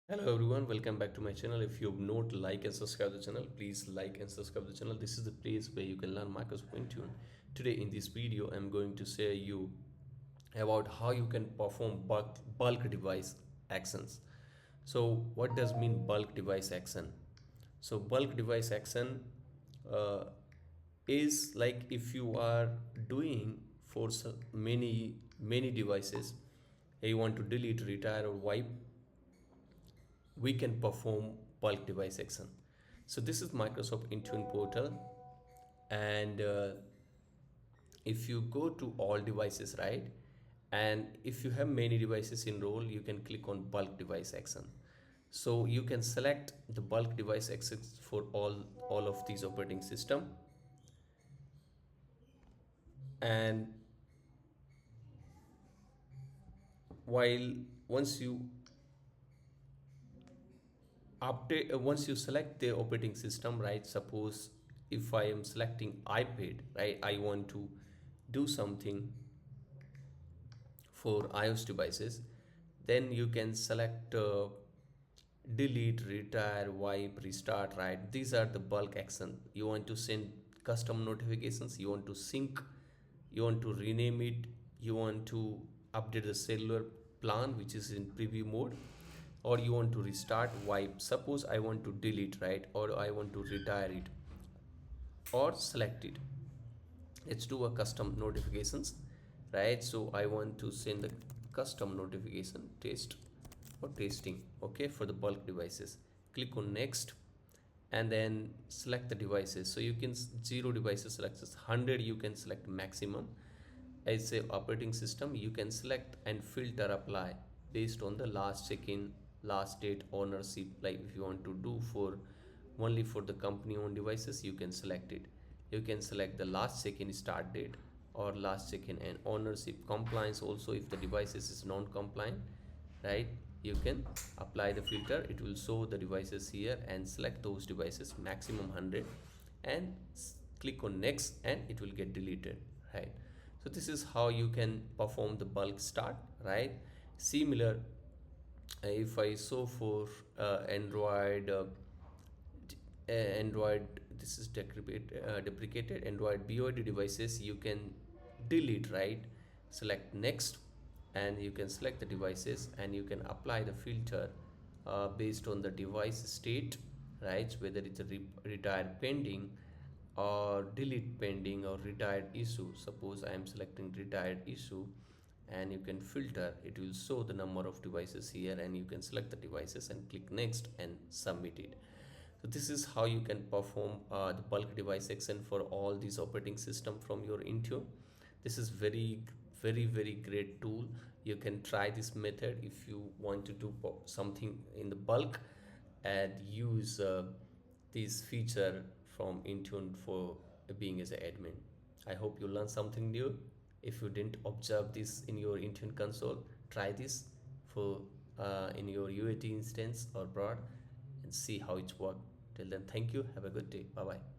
Hello everyone, welcome back to my channel. If you've not like and subscribe the channel, please like and subscribe the channel. This is the place where you can learn Microsoft Intune. Today in this video, I'm going to share you about how you can perform bulk device actions. So what does mean bulk device action? So bulk device action uh, is like if you are doing for many devices, you want to delete, retire or wipe, we can perform bulk device action. So this is Microsoft Intune portal, and if you go to all devices, right, and if you have many devices enrolled, you can click on bulk device action. So you can select the bulk device access for all of these operating system, and while once you update once you select the operating system, right, suppose if I am selecting iPad, right, I want to do something for iOS devices, then you can select delete, retire, wipe, restart, right. These are the bulk action. You want to send custom notifications, you want to sync, you want to rename it, you want to update the cellular plan which is in preview mode, or you want to restart, wipe. Suppose I want to delete, right, or I want to retire it or select it. Let's do a custom notifications, right. So I want to send the custom notification test or testing, okay, for the bulk devices. Click on next and then select the devices. So you can zero devices selects 100, you can select maximum. As a operating system, you can select and filter apply based on the last check-in, last date, ownership. Like if you want to do for only for the company owned devices, you can select it. You can select the last check-in start date or last check-in and ownership. Compliance also, if the devices is non-compliant, right, you can apply the filter. It will show the devices here and select those devices maximum 100 and click on next and it will get deleted, right. So this is how you can perform the bulk start, right. Similar, if I show for Android, this is deprecated Android BOD devices, you can delete, right. Select next and you can select the devices and you can apply the filter based on the device state, right, whether it's a retired pending or delete pending or retired issue. Suppose I am selecting retired issue and you can filter, it will show the number of devices here and you can select the devices and click next and submit it. So this is how you can perform the bulk device action for all these operating system from your Intune. This is very great tool. You can try this method if you want to do something in the bulk and use this feature from Intune for being as an admin. I hope you learned something new. If you didn't observe this in your Intune console, try this for in your UAT instance or broad and see how it works. Till then, thank you. Have a good day. Bye bye.